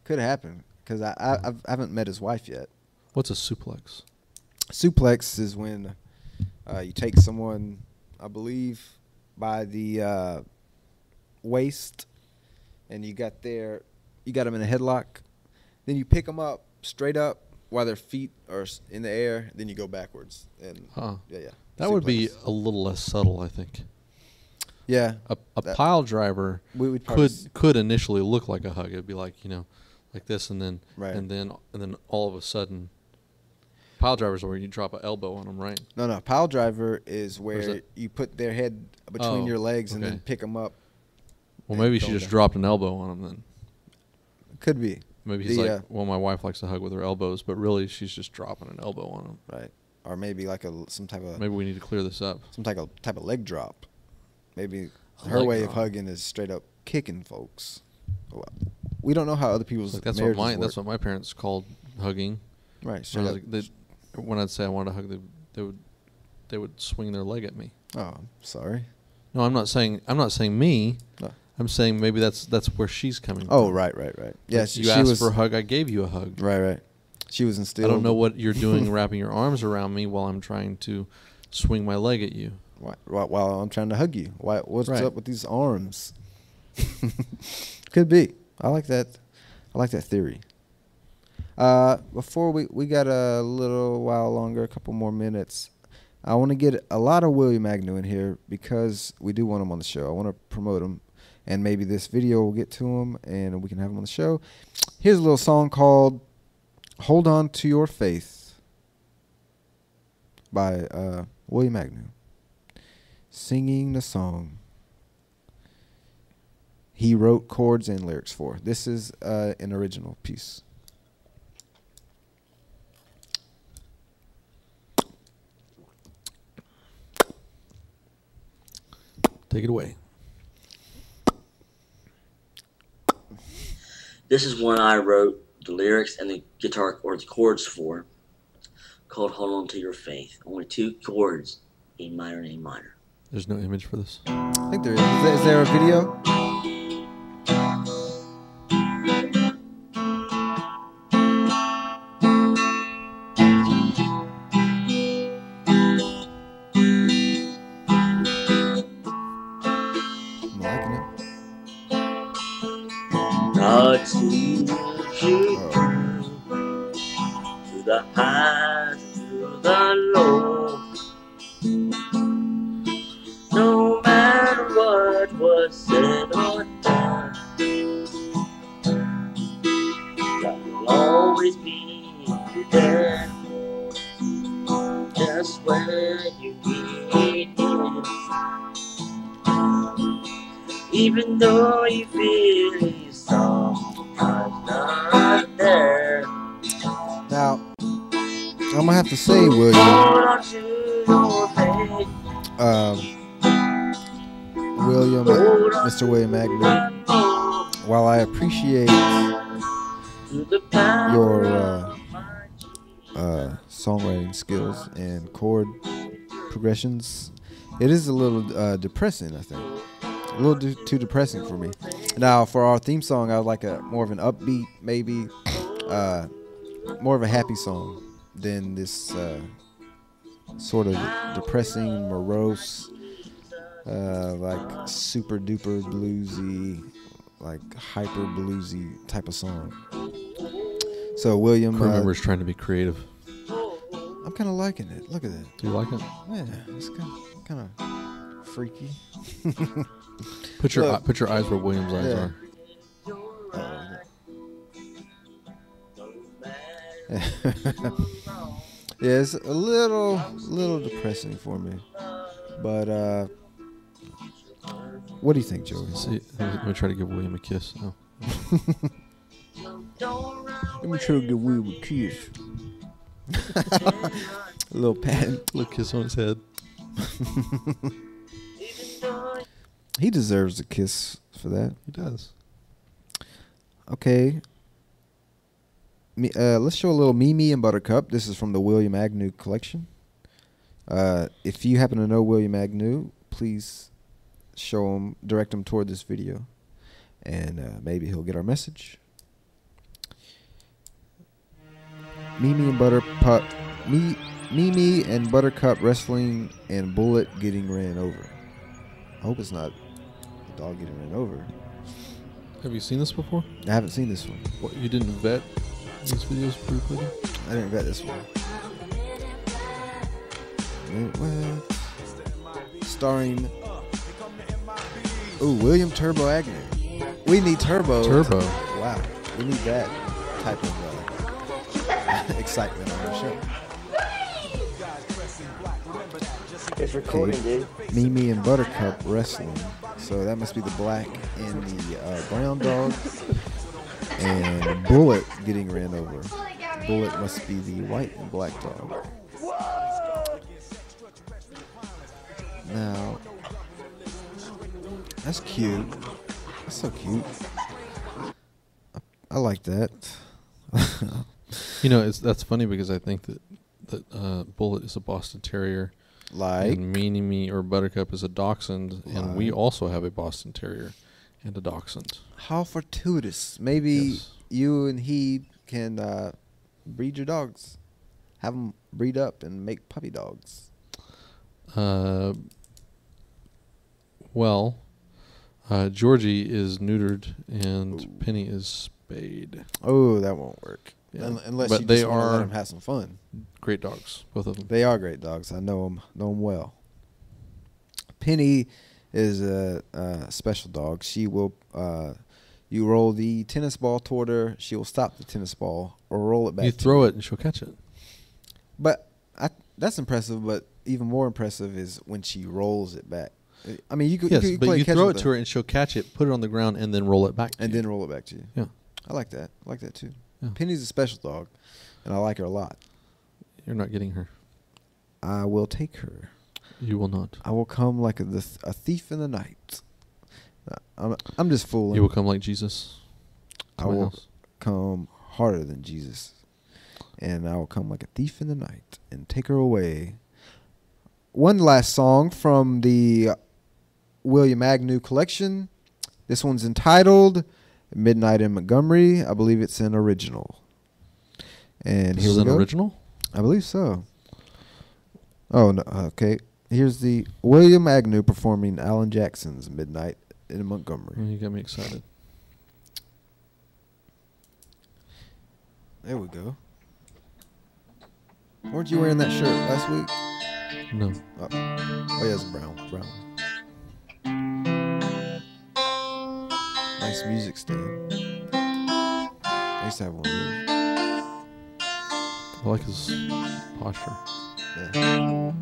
[SPEAKER 3] Could happen, because I haven't met his wife yet.
[SPEAKER 2] What's a suplex?
[SPEAKER 3] Suplex is when you take someone, I believe, by the waist, and you got them in a headlock. Then you pick them up straight up while their feet are in the air. Then you go backwards. And yeah.
[SPEAKER 2] That would be a little less subtle, I think.
[SPEAKER 3] Yeah.
[SPEAKER 2] A pile driver could initially look like a hug. It'd be like, like this, and then and then all of a sudden, pile drivers are where you drop an elbow on them, right?
[SPEAKER 3] No. Pile driver is where you put their head between your legs and then pick them up.
[SPEAKER 2] Well, maybe she just dropped an elbow on him then.
[SPEAKER 3] Could be.
[SPEAKER 2] Maybe he's like, well, my wife likes to hug with her elbows, but really she's just dropping an elbow on him.
[SPEAKER 3] Right. Or maybe like some type of.
[SPEAKER 2] Maybe we need to clear this up.
[SPEAKER 3] Some type of leg drop. Maybe her way of hugging is straight up kicking folks. We don't know how other people's marriages work.
[SPEAKER 2] That's what my parents called hugging.
[SPEAKER 3] Right.
[SPEAKER 2] When I'd say I wanted a hug, they would swing their leg at me.
[SPEAKER 3] Oh, sorry.
[SPEAKER 2] No, I'm not saying me. No. I'm saying maybe that's where she's coming from.
[SPEAKER 3] Oh, right. Yes,
[SPEAKER 2] you asked for a hug, I gave you a hug.
[SPEAKER 3] Right. She was instilled.
[SPEAKER 2] I don't know what you're doing wrapping your arms around me while I'm trying to swing my leg at you.
[SPEAKER 3] While I'm trying to hug you. What's up with these arms? Could be. I like that. I like that theory. Before we got a little while longer, a couple more minutes. I want to get a lot of William Agnew in here because we do want him on the show. I want to promote him. and maybe this video will get to him, and we can have him on the show. Here's a little song called "Hold On to Your Faith" by William Agnew, singing the song he wrote chords and lyrics for. This is an original piece.
[SPEAKER 2] Take it away.
[SPEAKER 1] This is one I wrote the lyrics and the guitar or the chords for, called "Hold On to Your Faith." Only 2 chords, A minor and A minor.
[SPEAKER 2] There's no image for this.
[SPEAKER 3] I think there is. Is there a video? I'm liking it.
[SPEAKER 1] God to you,
[SPEAKER 3] Oh.
[SPEAKER 1] to the highs, to the low. No matter what was said or done, God will always be there, just when you need Him. Even though you feel He's sometimes not there.
[SPEAKER 3] Now, I'm gonna have to say, William,
[SPEAKER 1] Hold on to your faith.
[SPEAKER 3] William, Mr. William Agnew, while I appreciate your songwriting skills and chord progressions, it is a little depressing, I think. A little too depressing for me. Now, for our theme song, I would like more of an upbeat, maybe more of a happy song than this sort of depressing, morose, like super duper bluesy, like hyper bluesy type of song. So William,
[SPEAKER 2] Crew members trying to be creative.
[SPEAKER 3] I'm kind of liking it. Look at that.
[SPEAKER 2] Do you like it?
[SPEAKER 3] Yeah, it's kind of freaky.
[SPEAKER 2] Put your eyes where William's eyes
[SPEAKER 3] Yeah.
[SPEAKER 2] are.
[SPEAKER 3] Yeah, it's a little depressing for me, but what do you think, Joey?
[SPEAKER 2] See, let me try to give William a kiss. Oh.
[SPEAKER 3] Let me try to give William a kiss. A little pat.
[SPEAKER 2] Little kiss on his head.
[SPEAKER 3] He deserves a kiss for that.
[SPEAKER 2] He does.
[SPEAKER 3] Okay. Let's show a little Mimi and Buttercup. This is from the William Agnew collection. If you happen to know William Agnew, please direct him toward this video, and maybe he'll get our message. Mimi and Buttercup wrestling and Bullet getting ran over. I hope it's not a dog getting ran over.
[SPEAKER 2] Have you seen this before?
[SPEAKER 3] I haven't seen this one.
[SPEAKER 2] What, you didn't vet these videos briefly?
[SPEAKER 3] I didn't vet this one. Starring William Turbo Agnew. We need Turbo.
[SPEAKER 2] Turbo.
[SPEAKER 3] Wow. We need that type of excitement on our show.
[SPEAKER 1] It's recording, dude.
[SPEAKER 3] Mimi and Buttercup wrestling. So that must be the black and the brown dog. And Bullet getting ran over. Bullet must be the white and black dog. Now, that's cute. That's so cute. I like that.
[SPEAKER 2] You know, that's funny because I think that Bullet is a Boston Terrier.
[SPEAKER 3] Like?
[SPEAKER 2] And Mimi or Buttercup is a Dachshund. And we also have a Boston Terrier and a Dachshund.
[SPEAKER 3] How fortuitous. Maybe you and he can breed your dogs. Have them breed up and make puppy dogs.
[SPEAKER 2] Well, Georgie is neutered and Penny is spayed.
[SPEAKER 3] Oh, that won't work.
[SPEAKER 2] Yeah.
[SPEAKER 3] Unless
[SPEAKER 2] But
[SPEAKER 3] you
[SPEAKER 2] they
[SPEAKER 3] just want to let
[SPEAKER 2] are
[SPEAKER 3] them have some fun.
[SPEAKER 2] great dogs, both of them.
[SPEAKER 3] They are great dogs. I know them well. Penny is a special dog. She will. You roll the tennis ball toward her. She will stop the tennis ball or roll it back.
[SPEAKER 2] You throw it and she'll catch it.
[SPEAKER 3] But that's impressive. But even more impressive is when she rolls it back. I mean, you could.
[SPEAKER 2] Yes,
[SPEAKER 3] you
[SPEAKER 2] but
[SPEAKER 3] play
[SPEAKER 2] you
[SPEAKER 3] catch
[SPEAKER 2] throw
[SPEAKER 3] with
[SPEAKER 2] it to her and she'll catch it, put it on the ground, and then roll it back.
[SPEAKER 3] and then roll it back to you.
[SPEAKER 2] Yeah.
[SPEAKER 3] I like that. I like that too.
[SPEAKER 2] Yeah.
[SPEAKER 3] Penny's a special dog, and I like her a lot.
[SPEAKER 2] You're not getting her.
[SPEAKER 3] I will take her.
[SPEAKER 2] You will not.
[SPEAKER 3] I will come like a thief in the night. I'm just fooling.
[SPEAKER 2] You will come like Jesus.
[SPEAKER 3] I will come harder than Jesus, and I will come like a thief in the night and take her away. One last song from the William Agnew collection. This one's entitled "Midnight in Montgomery." I believe it's an original. And
[SPEAKER 2] This
[SPEAKER 3] here
[SPEAKER 2] is
[SPEAKER 3] we
[SPEAKER 2] an
[SPEAKER 3] go.
[SPEAKER 2] original?
[SPEAKER 3] I believe so. Oh no! Okay, here's the William Agnew performing Alan Jackson's "Midnight in Montgomery."
[SPEAKER 2] You got me excited.
[SPEAKER 3] There we go. Weren't you wearing that shirt last week?
[SPEAKER 2] No.
[SPEAKER 3] Oh yeah, it's brown. Nice music stand. I used to have one of those.
[SPEAKER 2] I like his posture.
[SPEAKER 3] Yeah.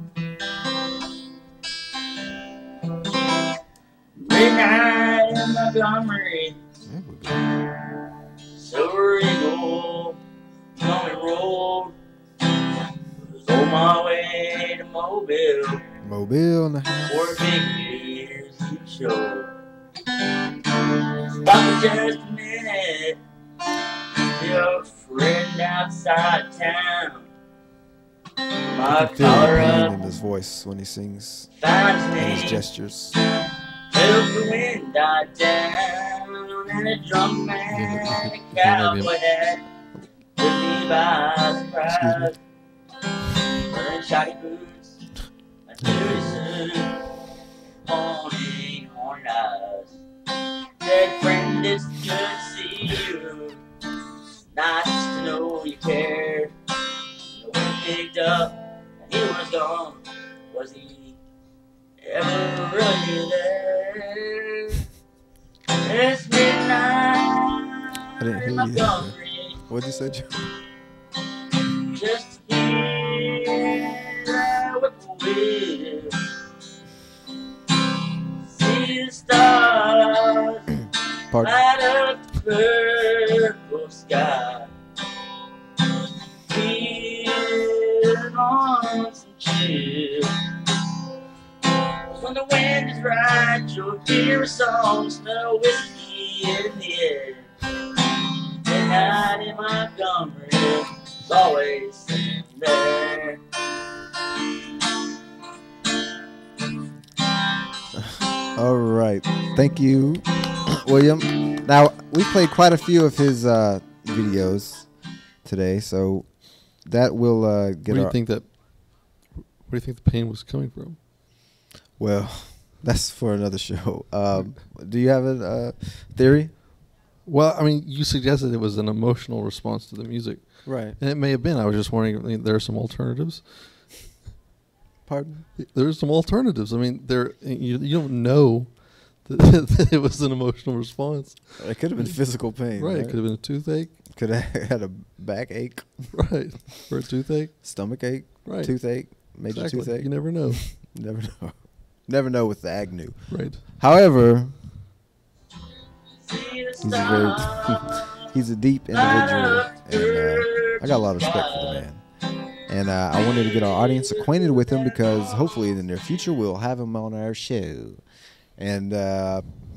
[SPEAKER 1] Midnight in Montgomery,
[SPEAKER 3] There we go.
[SPEAKER 1] Silver Eagle, County Road. Was on my way to Mobile
[SPEAKER 3] Mobile in the house.
[SPEAKER 1] for a big year's Eve show. Stop for just a minute, see a friend outside town.
[SPEAKER 3] I
[SPEAKER 1] My
[SPEAKER 3] can feel the
[SPEAKER 1] collar
[SPEAKER 3] pain
[SPEAKER 1] up,
[SPEAKER 3] in his voice when he sings
[SPEAKER 1] finds
[SPEAKER 3] and his
[SPEAKER 1] me.
[SPEAKER 3] gestures.
[SPEAKER 1] Till the wind died down, and a drunk man in a cowboy hat took me by surprise. Wearing shiny boots, a dirty suit, pointing horn eyes. Said, friend, it's good to see you. Nice to know you care. The wind picked up, and he was gone. Was he ever really there? It's midnight
[SPEAKER 3] I didn't hear
[SPEAKER 1] in
[SPEAKER 3] you.
[SPEAKER 1] Montgomery,
[SPEAKER 3] What'd you say, Joe?
[SPEAKER 1] just to hear that whippoorwill. See the stars
[SPEAKER 3] Pardon?
[SPEAKER 1] light up the purple sky. Feeling on some chill. When the wind is right, you'll hear a song, smell whiskey in the air. Midnight in Montgomery, it's always sitting there.
[SPEAKER 3] All right. Thank you, William. Now, we played quite a few of his videos today, so that will get
[SPEAKER 2] Where do you think the pain was coming from?
[SPEAKER 3] Well, that's for another show. Do you have a theory?
[SPEAKER 2] Well, I mean, you suggested it was an emotional response to the music.
[SPEAKER 3] Right.
[SPEAKER 2] And it may have been. I was just wondering, I mean, there are some alternatives.
[SPEAKER 3] Pardon?
[SPEAKER 2] There's some alternatives. I mean, you don't know that it was an emotional response.
[SPEAKER 3] It could have been physical pain.
[SPEAKER 2] Right. It could have been a toothache.
[SPEAKER 3] Could have had a backache,
[SPEAKER 2] Right. Or a toothache.
[SPEAKER 3] stomach ache,
[SPEAKER 2] Right.
[SPEAKER 3] toothache, major
[SPEAKER 2] Exactly.
[SPEAKER 3] toothache.
[SPEAKER 2] You never know.
[SPEAKER 3] Never know. Never know with the Agnew.
[SPEAKER 2] Right.
[SPEAKER 3] However,
[SPEAKER 1] See the
[SPEAKER 3] he's a very
[SPEAKER 1] stars
[SPEAKER 3] he's a deep individual, and I got a lot of respect for the man. And I wanted to get our audience acquainted with him because hopefully in the near future we'll have him on our show, and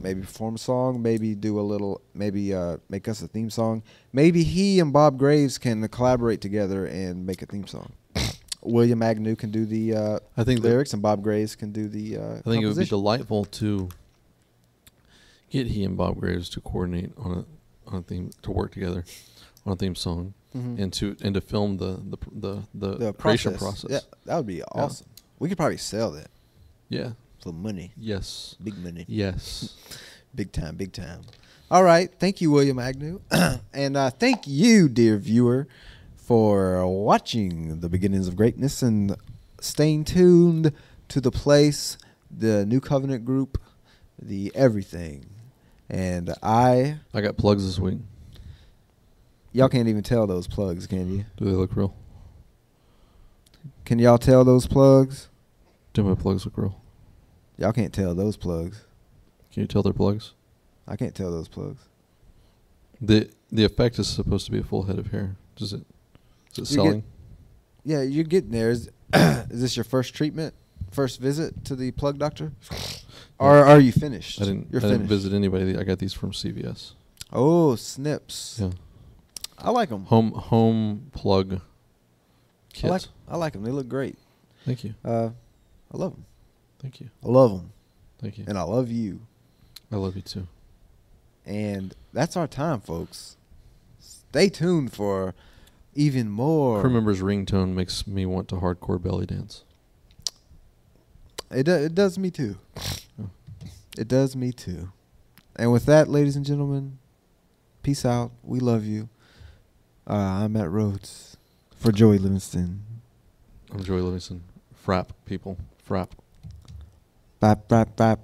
[SPEAKER 3] maybe perform a song, maybe do a little, maybe make us a theme song. Maybe he and Bob Graves can collaborate together and make a theme song. William Agnew can do the
[SPEAKER 2] I think that-
[SPEAKER 3] lyrics, and Bob Graves can do the
[SPEAKER 2] I think it would be
[SPEAKER 3] composition.
[SPEAKER 2] delightful to get he and Bob Graves to coordinate on a theme, to work together on a theme song,
[SPEAKER 3] Mhm.
[SPEAKER 2] and to film the
[SPEAKER 3] the
[SPEAKER 2] creation process.
[SPEAKER 3] Yeah, that would be awesome. We could probably sell that
[SPEAKER 2] Yeah.
[SPEAKER 3] for money,
[SPEAKER 2] Yes.
[SPEAKER 3] big money,
[SPEAKER 2] Yes.
[SPEAKER 3] big time, big time. All right, thank you, William Agnew, and thank you, dear viewer, for watching The Beginnings of Greatness and staying tuned to the place the New Covenant group, the everything. And I
[SPEAKER 2] got plugs this week.
[SPEAKER 3] y'all can't even tell those plugs, can you?
[SPEAKER 2] Do they look real?
[SPEAKER 3] Can y'all tell those plugs?
[SPEAKER 2] Do my plugs look real?
[SPEAKER 3] Y'all can't tell those plugs.
[SPEAKER 2] Can you tell they're plugs?
[SPEAKER 3] I can't tell those plugs.
[SPEAKER 2] The effect is supposed to be a full head of hair. Is it
[SPEAKER 3] You're
[SPEAKER 2] selling?
[SPEAKER 3] Yeah, you're getting there. Is this your first treatment? First visit to the plug doctor? Or are you finished?
[SPEAKER 2] I
[SPEAKER 3] You're
[SPEAKER 2] didn't
[SPEAKER 3] finished.
[SPEAKER 2] visit anybody. I got these from CVS.
[SPEAKER 3] Oh, snips.
[SPEAKER 2] Yeah.
[SPEAKER 3] I like them.
[SPEAKER 2] Home plug kit.
[SPEAKER 3] I like them. They look great.
[SPEAKER 2] Thank you.
[SPEAKER 3] I love them.
[SPEAKER 2] Thank you.
[SPEAKER 3] I love them.
[SPEAKER 2] Thank you.
[SPEAKER 3] And I love you.
[SPEAKER 2] I love you too.
[SPEAKER 3] And that's our time, folks. Stay tuned for even more.
[SPEAKER 2] Crew member's ringtone makes me want to hardcore belly dance.
[SPEAKER 3] It does me too.
[SPEAKER 2] Oh.
[SPEAKER 3] It does me too. And with that, ladies and gentlemen, peace out. We love you. I'm Matt Rhodes for Joey Livingston.
[SPEAKER 2] I'm Joey Livingston. Frap people. Frap.
[SPEAKER 3] Bap, bap, bap.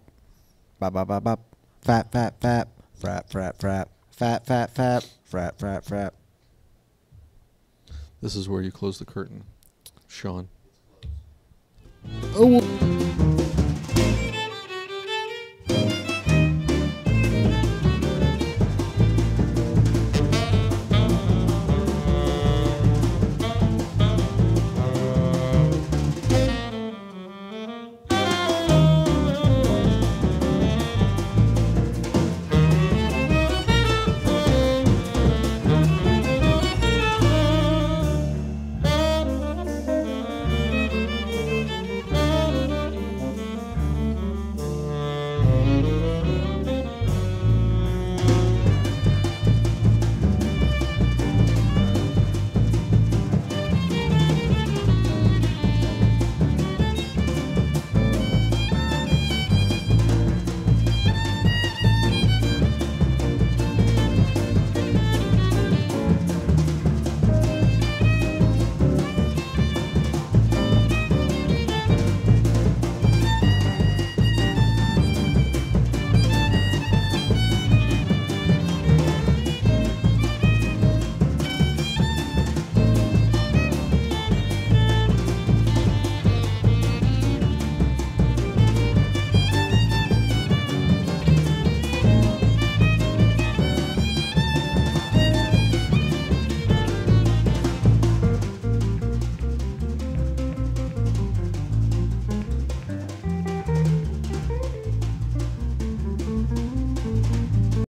[SPEAKER 3] Bap, bap, bap, bap. Fap, fap, fap. Frap, frap, frap. Fap, fap, fap. Frap, frap, frap.
[SPEAKER 2] This is where you close the curtain, Sean.
[SPEAKER 3] Oh.